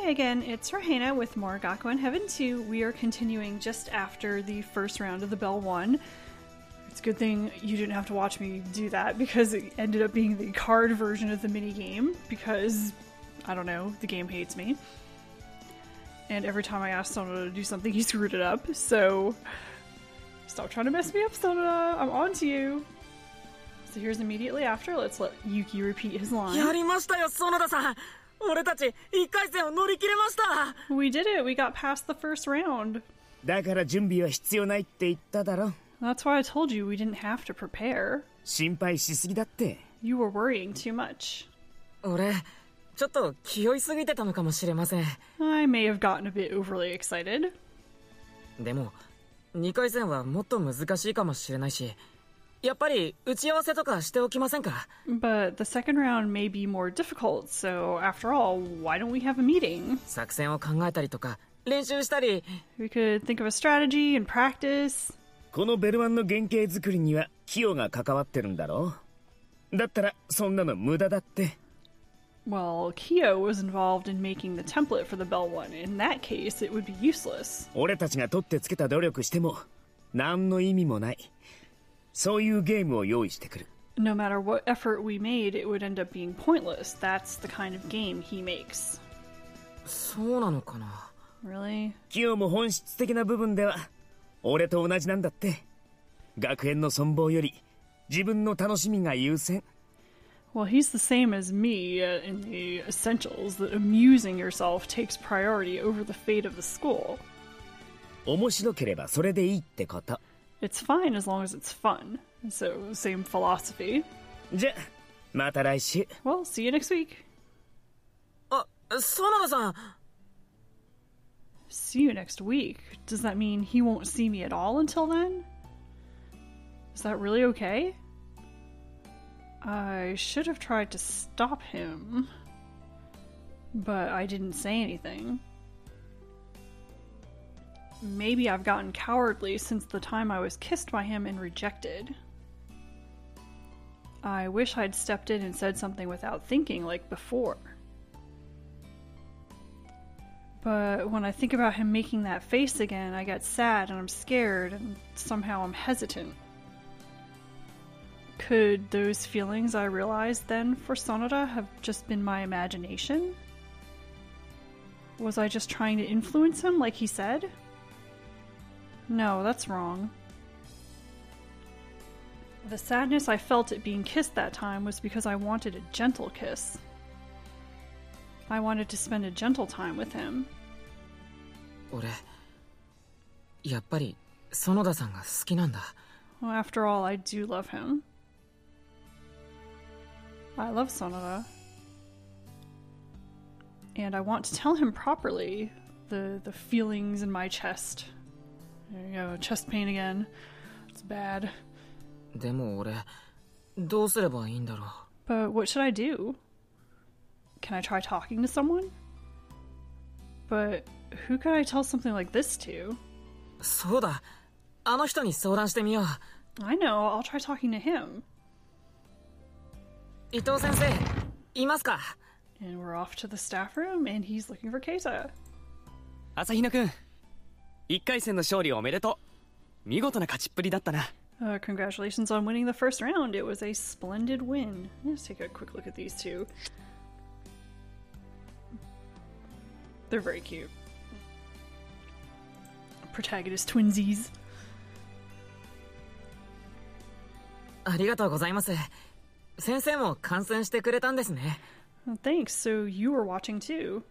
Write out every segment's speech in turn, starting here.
Hi again, it's Rahena with more Gakuen Heaven 2. We are continuing just after the first round of the Bell 1. It's a good thing you didn't have to watch me do that because it ended up being the card version of the minigame because, I don't know, the game hates me. And every time I asked Sonoda to do something, he screwed it up, so stop trying to mess me up, Sonoda! I'm on to you! So here's immediately after, let's let Yuki repeat his line. やりましたよ、Sonoda-san! 俺たち1回戦を乗り切れました! We did it! We got past the first round! だから準備は必要ないって言っただろ That's why I told you we didn't have to prepare. 心配しすぎだって You were worrying too much. 俺、ちょっと気負いすぎてたのかもしれません I may have gotten a bit overly excited. でも、2回戦はもっと難しいかもしれないしやっぱり打ち合わせとかしておきませんか But the second round may be more difficult, so after all, why don't we have a meeting? 作戦を考えたりとか練習したり We could think of a strategy and practice. このベルワンの原型作りにはキヨが関わってるんだろだったらそんなの無駄だって Well, Kyo was involved in making the template for the Bell one. In that case, it would be useless. 俺たちが取ってつけた努力しても何の意味もないそういうゲームを用意してくる No matter what effort we made, it would end up being pointless. That's the kind of game he makes. そうなのかな Really? キヨも本質的な部分では俺と同じなんだって学園の存亡より自分の楽しみが優先 Well, he's the same as me in the essentials, that amusing yourself takes priority over the fate of the school. 面白ければそれでいいってこと It's fine as long as it's fun. So, same philosophy. じゃまた来週 Well, see you next week. あ、Sonodaさん See you next week? Does that mean he won't see me at all until then? Is that really okay? I should have tried to stop him, but I didn't say anything. Maybe I've gotten cowardly since the time I was kissed by him and rejected. I wish I'd stepped in and said something without thinking like before. But when I think about him making that face again, I get sad and I'm scared and somehow I'm hesitant. Could those feelings I realized then for Sonoda have just been my imagination? Was I just trying to influence him like he said? No, that's wrong. The sadness I felt at being kissed that time was because I wanted a gentle kiss. I wanted to spend a gentle time with him. 俺やっぱり園田さんが好きなんだ Well, after all, I do love him. I love Sonoda. And I want to tell him properly the feelings in my chest. There you go, chest pain again. It's bad. でも俺どうすればいいんだろう But what should I do? Can I try talking to someone? But who could I tell something like this to? そうだあの人に相談してみよう I know, I'll try talking to him. 伊藤先生いますか And we're off to the staff room, and he's looking for Keita. 朝比奈くん1回戦の勝利おめでとう見事な勝ちっぷりだったな Congratulations on winning the first round. It was a splendid win. Let's take a quick look at these two. They're very cute. Protagonist twinsies. ありがとうございます先生も観戦してくれたんですね Thanks, so you were watching too.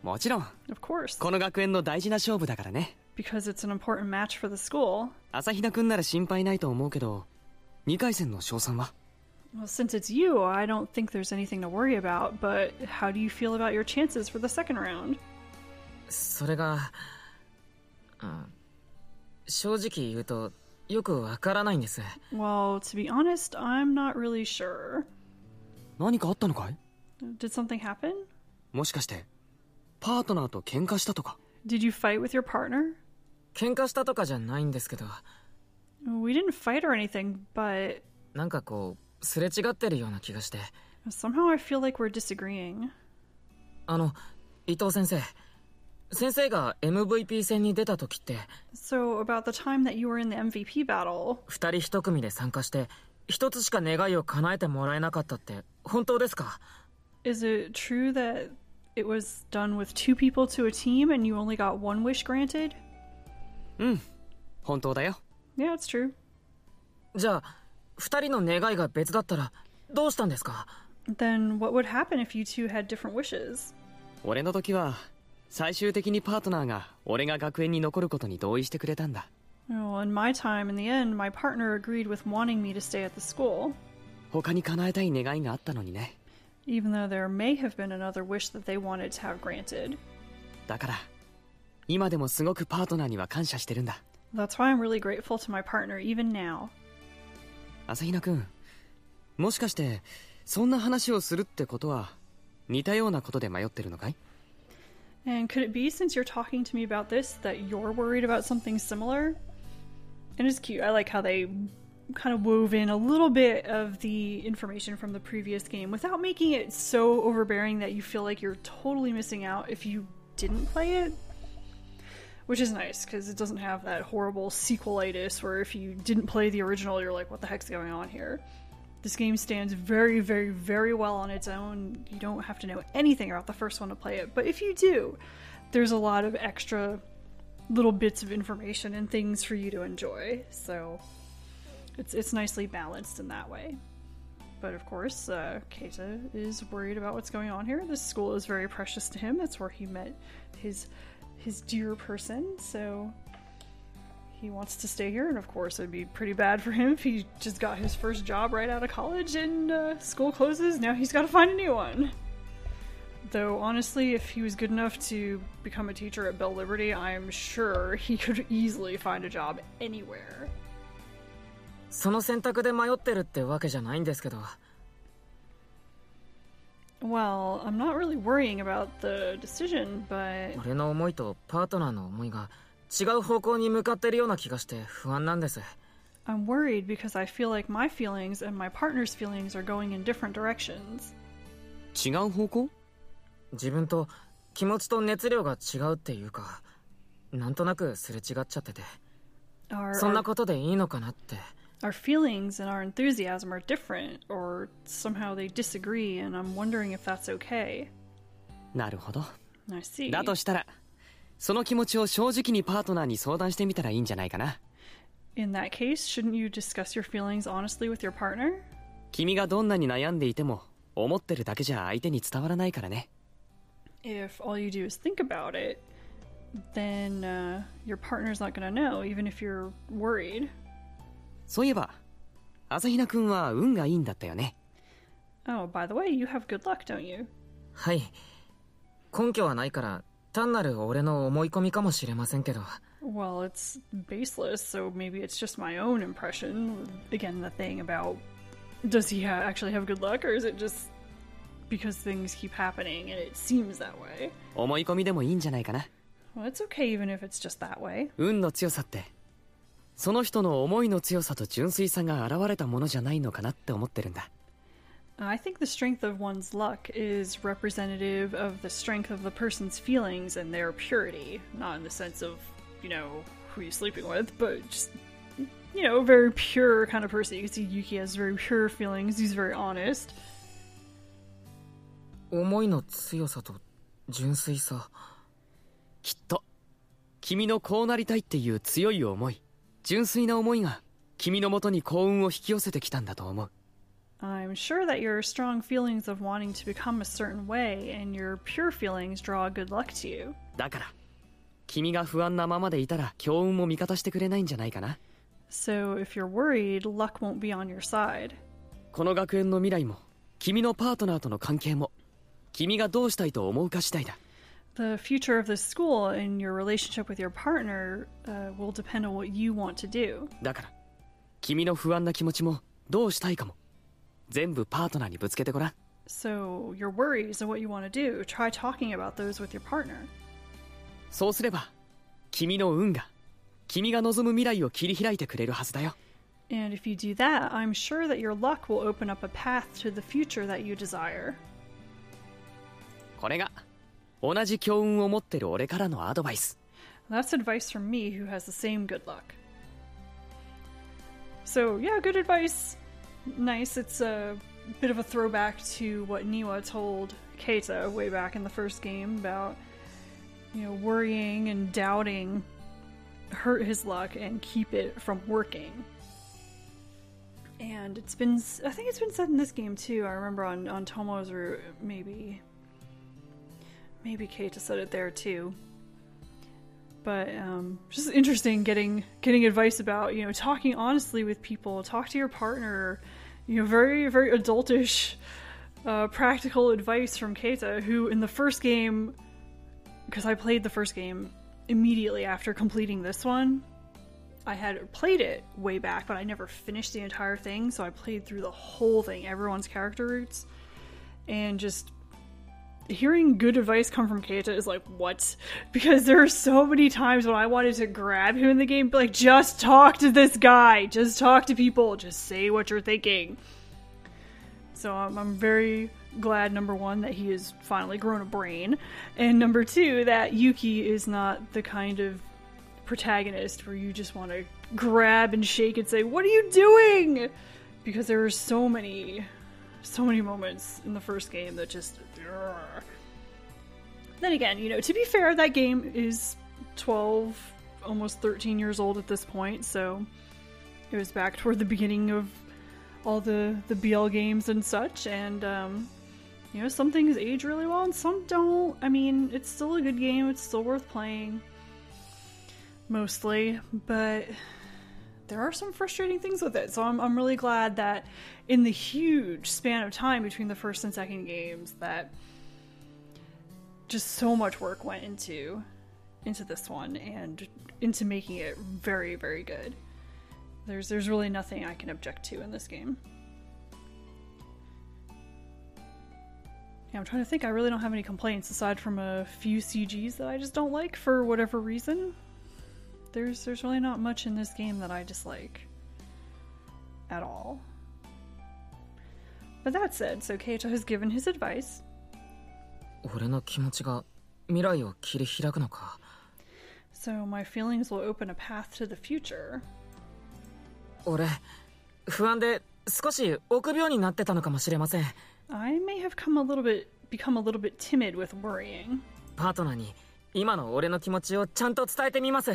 もちろん Of course. この学園の大事な勝負だからね Because it's an important match for the school. 朝比奈くんなら心配ないと思うけど2回戦の勝算は Well, since it's you, I don't think there's anything to worry about, but how do you feel about your chances for the second round? それが、正直言うとよくわからないんです Well, to be honest, I'm not really sure. 何かあったのかい Did something happen? もしかしてパートナーと喧嘩したとか Did you fight with your partner? 喧嘩したとかじゃないんですけど We didn't fight or anything, but なんかこうすれ違ってるような気がして somehow I feel like we're disagreeing. 伊藤先生。先生が MVP 戦に出た時って、 So, about the time that you were in the MVP battle, 二人一組で参加して一つしか願いを叶えてもらえなかったって本当ですか？ is it true that it was done with 2 people to a team and you only got 1 wish granted? 本当だよ。 Yeah, it's true. じゃあ二人の願いが別だったらどうしたんですか？ Then what would happen if you two had different wishes? 俺の時は最終的にパートナーが俺が学園に残ることに同意してくれたんだ。 Well, in my time, in the end, my partner agreed with wanting me to stay at the school, 他に叶えたい願いがあったのにね。 even though there may have been another wish that they wanted to have granted. だから今でもすごくパートナーには感謝してるんだ。 That's why I'm really grateful to my partner even now. 朝比奈くん、もしかしてそんな話をするってことは似たようなことで迷ってるのかい？ And could it be, since you're talking to me about this, that you're worried about something similar? And it's cute. I like how they kind of wove in a little bit of the information from the previous game without making it so overbearing that you feel like you're totally missing out if you didn't play it. Which is nice, because it doesn't have that horrible sequelitis where if you didn't play the original, you're like, what the heck's going on here? This game stands very, very, very well on its own. You don't have to know anything about the first one to play it. But if you do, there's a lot of extra little bits of information and things for you to enjoy. So it's nicely balanced in that way. But of course, Keita is worried about what's going on here. This school is very precious to him. That's where he met his dear person, so he wants to stay here, and of course it'd be pretty bad for him if he just got his first job right out of college and school closes. Now he's got to find a new one. Though honestly, if he was good enough to become a teacher at Bell Liberty, I'm sure he could easily find a job anywhere. その選択で迷ってるってわけじゃないんですけど。 Well, I'm not really worrying about the decision, but 俺の思いとパートナーの思いが違う方向に向かってるような気がして不安なんです。 I'm worried because I feel like my feelings and my partner's feelings are going in different directions. 違う方向？自分と気持ちと熱量が違うっていうか、なんとなくすれ違っちゃってて、そんなことでいいのかなって。 Our feelings and our enthusiasm are different, or somehow they disagree, and I'm wondering if that's okay. なるほど。 I see. だとしたらその気持ちを正直にパートナーに相談してみたらいいんじゃないかな。 In that case, shouldn't you discuss your feelings honestly with your partner? 君がどんなに悩んでいても思ってるだけじゃ相手に伝わらないからね。 If all you do is think about it, then your partner's not going to know, even if you're worried. そういえば朝比奈くんは運がいいんだったよね。 Oh, by the way, you have good luck, don't you? はい。根拠はないから単なる俺の思い込みかもしれませんけど。 Well, it's baseless, so maybe it's just my own impression. Again, the thing about does he actually have good luck, or is it just because things keep happening and it seems that way? 思い込みでもいいんじゃないかな。 Well, it's okay even if it's just that way. 運の強さってその人の思いの強さと純粋さが現れたものじゃないのかなって思ってるんだ。 I think the strength of one's luck is representative of the strength of the person's feelings and their purity. Not in the sense of, you know, who you're sleeping with, but just, you know, a very pure kind of person. You can see Yuki has very pure feelings. He's very honest. 思いの強さと純粋さ。きっと君のこうなりたいっていう強い思い、純粋な思いが君のもとに幸運を引き寄せてきたんだと思う。 I'm sure that your strong feelings of wanting to become a certain way and your pure feelings draw good luck to you. だから君が不安なままでいたら強運も味方してくれないんじゃないかな。 So if you're worried, luck won't be on your side. この学園の未来も君のパートナーとの関係も君がどうしたいと思うか次第だ。 The future of this school and your relationship with your partner will depend on what you want to do. だから君の不安な気持ちもどうしたいかも全部パートナーにぶつけてごらん。 So your worries and what you want to do, try talking about those with your partner. そうすれば君の運が君が望む未来を切り開いてくれるはずだよ。 And if you do that, I'm sure that your luck will open up a path to the future that you desire. これが同じ強運を持ってる俺からのアドバイス。 That's advice from me who has the same good luck. So yeah, good advice. Nice. It's a bit of a throwback to what Niwa told Keita way back in the first game about, you know, worrying and doubting hurt his luck and keep it from working. And I think it's been said in this game too. I remember on Tomo's route, maybe Keita said it there too. But just interesting getting advice about, you know, talking honestly with people, talk to your partner, you know, very, very adultish, practical advice from Keita, who in the first game, because I played the first game immediately after completing this one. I had played it way back, but I never finished the entire thing, so I played through the whole thing, everyone's character routes, and just hearing good advice come from Keita is like, what? Because there are so many times when I wanted to grab him in the game, like, just talk to this guy, just talk to people, just say what you're thinking. So I'm very glad, number one, that he has finally grown a brain, and number two, that Yuki is not the kind of protagonist where you just want to grab and shake and say, what are you doing? Because there are so many moments in the first game that just... Then again, you know, to be fair, that game is 12, almost 13 years old at this point, so it was back toward the beginning of all the BL games and such, and you know, some things age really well and some don't. I mean, it's still a good game, it's still worth playing, mostly, but there are some frustrating things with it, so I'm really glad that in the huge span of time between the first and second games that just so much work went into this one and into making it very, very good. There's really nothing I can object to in this game. Yeah, I'm trying to think. I really don't have any complaints aside from a few CGs that I just don't like for whatever reason. There's really not much in this game that I dislike at all. But that said, so Keita has given his advice. 俺の気持ちが未来を切り開くのか。 So my feelings will open a path to the future. 俺、不安で少し臆病になってたのかもしれません。 I may have become a little bit timid with worrying. パートナーに今の俺の気持ちをちゃんと伝えてみます。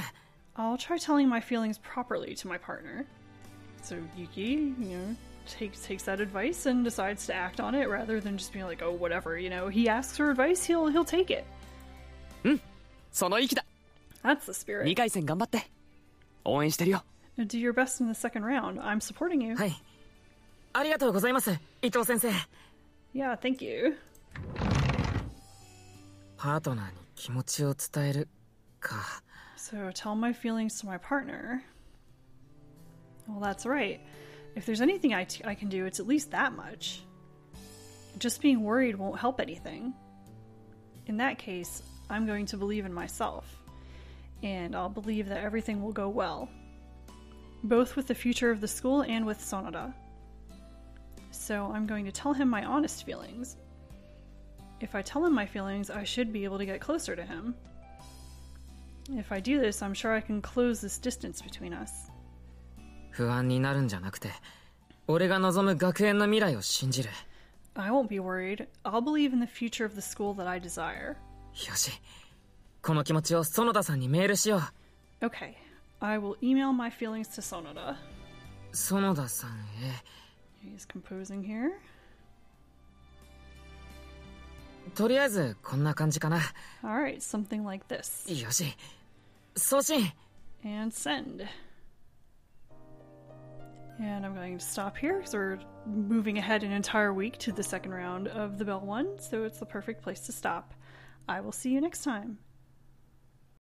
I'll try telling my feelings properly to my partner. So Yuki, you know, takes that advice and decides to act on it rather than just being like, oh, whatever, you know. He asks for advice, he'll take it. その意気だ。 That's the spirit. 2回戦頑張って。応援してるよ。 Do your best in the second round. I'm supporting you. はい。ありがとうございます、伊藤先生。 Yeah, thank you. パートナーに気持ちを伝えるか。 So tell my feelings to my partner. Well, that's right. If there's anything I can do, it's at least that much. Just being worried won't help anything. In that case, I'm going to believe in myself. And I'll believe that everything will go well. Both with the future of the school and with Sonoda. So I'm going to tell him my honest feelings. If I tell him my feelings, I should be able to get closer to him. If I do this, I'm sure I can close this distance between us. 不安になるんじゃなくて、俺が望む学園の未来を信じる。 I won't be worried. I'll believe in the future of the school that I desire. よし。この気持ちを園田さんにメールしよう。 Okay. I will email my feelings to Sonoda. 園田さんへ。 He's composing here. とりあえずこんな感じかな。 Alright, something like this. よし。送信。 And send. And I'm going to stop here because we're moving ahead an entire week to the second round of the Bell 1, so it's the perfect place to stop. I will see you next time.